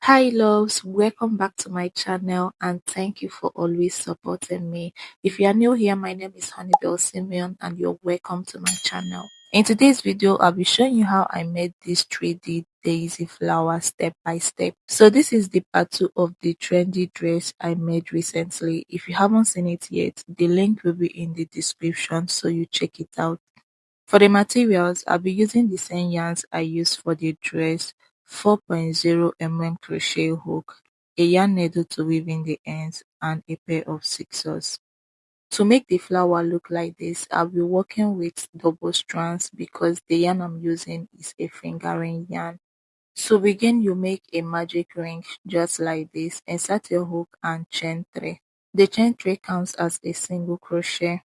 Hi loves, welcome back to my channel and thank you for always supporting me. If you are new here, my name is Honeybel and you're welcome to my channel. In today's video, I'll be showing you how I made this 3D daisy flower step by step. So this is the part 2 of the trendy dress I made recently. If you haven't seen it yet, the link will be in the description so you check it out. For the materials, I'll be using the same yarns I used for the dress, 4.0 crochet hook, a yarn needle to weave in the ends, and a pair of scissors. To make the flower look like this, I'll be working with double strands because the yarn I'm using is a fingering yarn. To begin, you make a magic ring just like this. Insert your hook and chain 3. The chain 3 counts as a single crochet.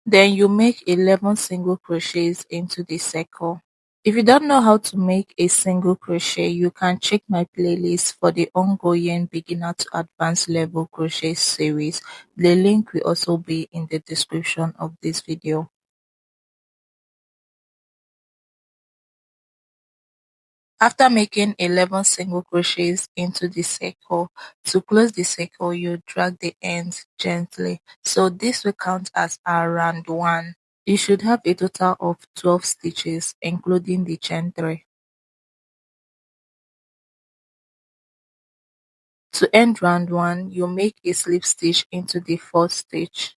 Then you make 11 single crochets into the circle. If you don't know how to make a single crochet, you can check my playlist for the ongoing beginner to advanced level crochet series. The link will also be in the description of this video. After making 11 single crochets into the circle, to close the circle, you drag the ends gently. So this will count as our round 1. You should have a total of 12 stitches, including the chain 3. To end round 1, you make a slip stitch into the first stitch.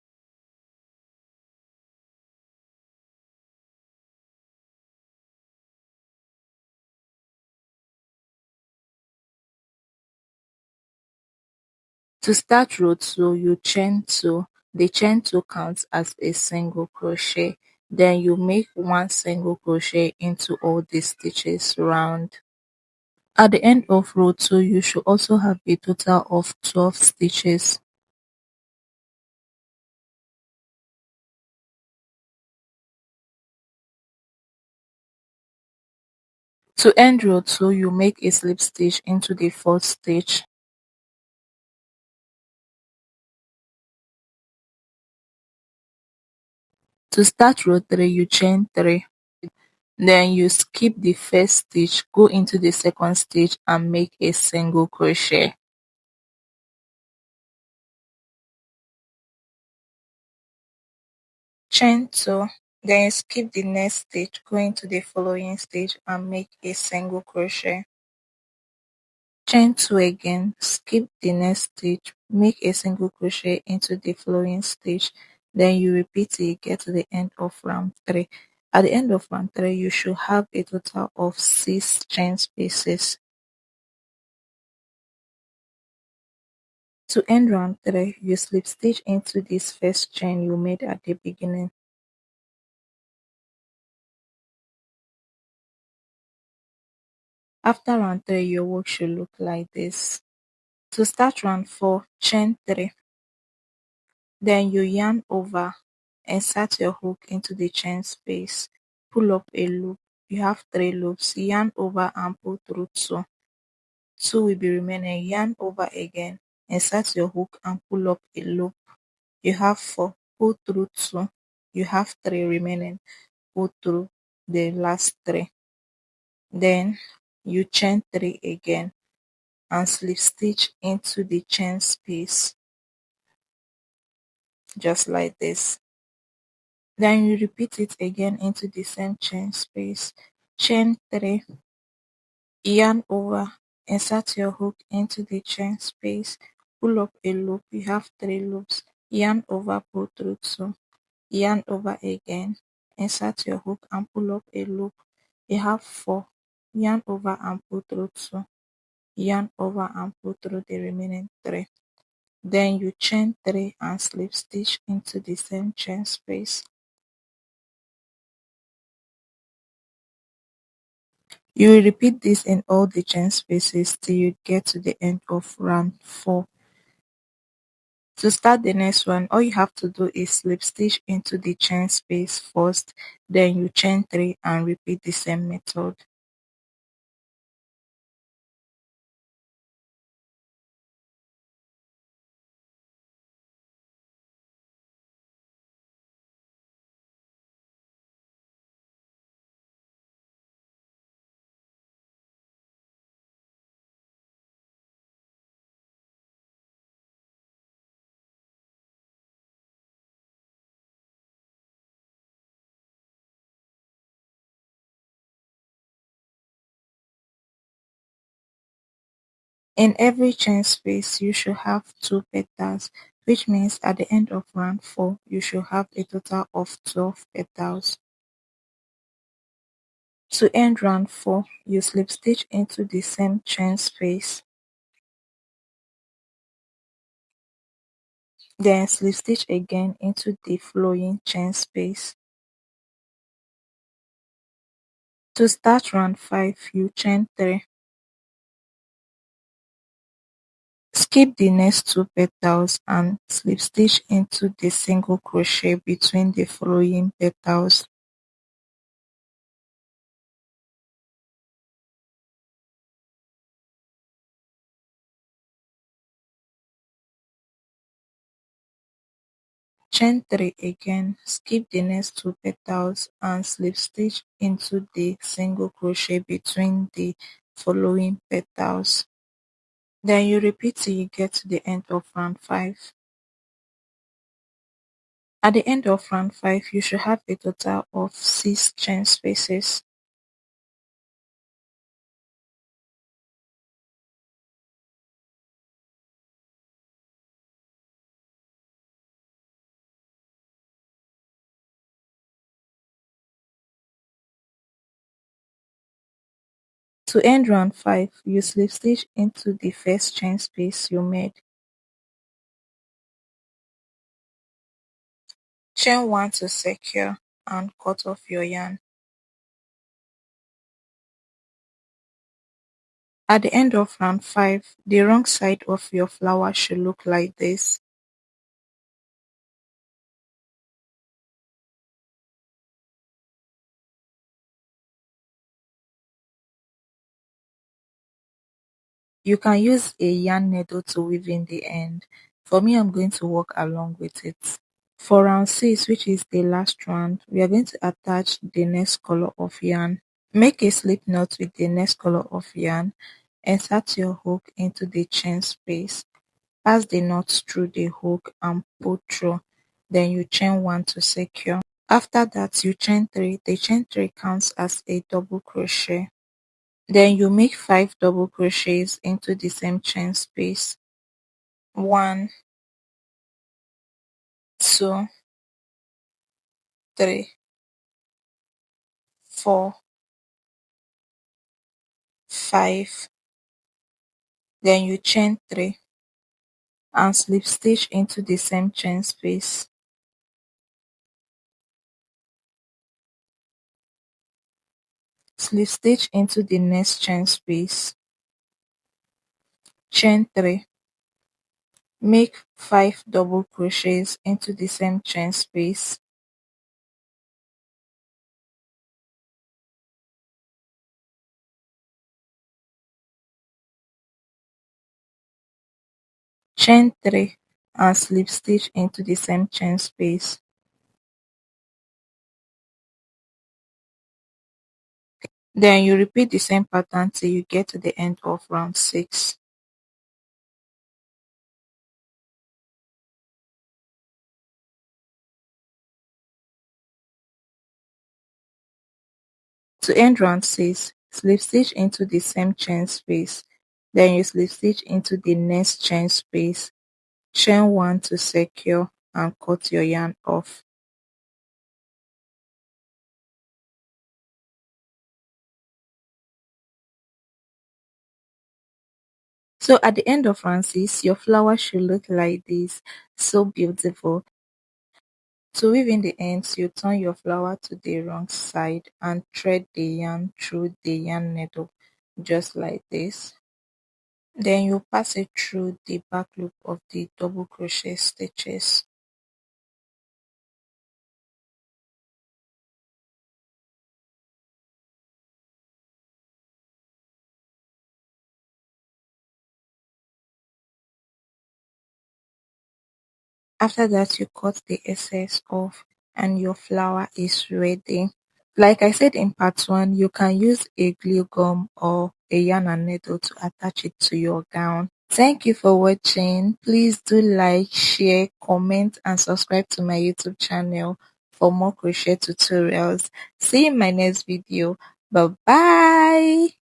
To start row 2, you chain 2. The chain 2 counts as a single crochet. Then you make 1 single crochet into all the stitches round. At the end of row 2, you should also have a total of 12 stitches. To end row 2, you make a slip stitch into the fourth stitch. To start row 3, you chain 3. Then you skip the first stitch, go into the second stitch and make a single crochet. Chain 2, then you skip the next stitch, go into the following stitch and make a single crochet. Chain 2 again, skip the next stitch, make a single crochet into the following stitch, then you repeat it, get to the end of round 3. At the end of round 3, you should have a total of 6 chain spaces. To end round 3, you slip stitch into this first chain you made at the beginning. After round 3, your work should look like this. To start round 4, chain 3. Then you yarn over, insert your hook into the chain space, pull up a loop. You have 3 loops, yarn over and pull through 2. 2 will be remaining, yarn over again, insert your hook and pull up a loop. You have 4, pull through 2. You have 3 remaining, pull through the last 3. Then you chain 3 again and slip stitch into the chain space just like this. Then you repeat it again into the same chain space. Chain 3, yarn over, insert your hook into the chain space, pull up a loop. You have 3 loops, yarn over, pull through 2. Yarn over again, insert your hook and pull up a loop. You have 4, yarn over and pull through 2. Yarn over and pull through the remaining 3. Then you chain 3 and slip stitch into the same chain space. You will repeat this in all the chain spaces till you get to the end of round 4. To start the next one, all you have to do is slip stitch into the chain space first, then you chain 3 and repeat the same method. In every chain space, you should have 2 petals, which means at the end of round 4, you should have a total of 12 petals. To end round 4, you slip stitch into the same chain space, then slip stitch again into the flowing chain space. To start round 5, you chain 3. Skip the next 2 petals and slip stitch into the single crochet between the flowing petals. Chain 3 again, skip the next 2 petals and slip stitch into the single crochet between the following petals. Then you repeat till you get to the end of round 5. At the end of round 5, you should have a total of 6 chain spaces. To end round 5, you slip stitch into the first chain space you made. Chain 1 to secure and cut off your yarn. At the end of round 5, the wrong side of your flower should look like this. You can use a yarn needle to weave in the end. For me, I'm going to work along with it. For round 6, which is the last round, we are going to attach the next color of yarn. Make a slip knot with the next color of yarn. Insert your hook into the chain space. Pass the knot through the hook and pull through. Then you chain 1 to secure. After that, you chain 3. The chain 3 counts as a double crochet. Then you make 5 double crochets into the same chain space. 1, 2, 3, 4, 5. Then you chain 3 and slip stitch into the same chain space. Slip stitch into the next chain space. Chain 3. Make 5 double crochets into the same chain space. Chain 3 and slip stitch into the same chain space. Then you repeat the same pattern till you get to the end of round 6. To end round 6, slip stitch into the same chain space. Then you slip stitch into the next chain space. Chain 1 to secure and cut your yarn off. So at the end of round 6, your flower should look like this. So beautiful. To weave in the ends, you turn your flower to the wrong side and thread the yarn through the yarn needle, just like this. Then you pass it through the back loop of the double crochet stitches. After that, you cut the excess off and your flower is ready. Like I said in part 1, you can use a glue gum or a yarn and needle to attach it to your gown. Thank you for watching. Please do like, share, comment and subscribe to my YouTube channel for more crochet tutorials. See you in my next video. Bye bye.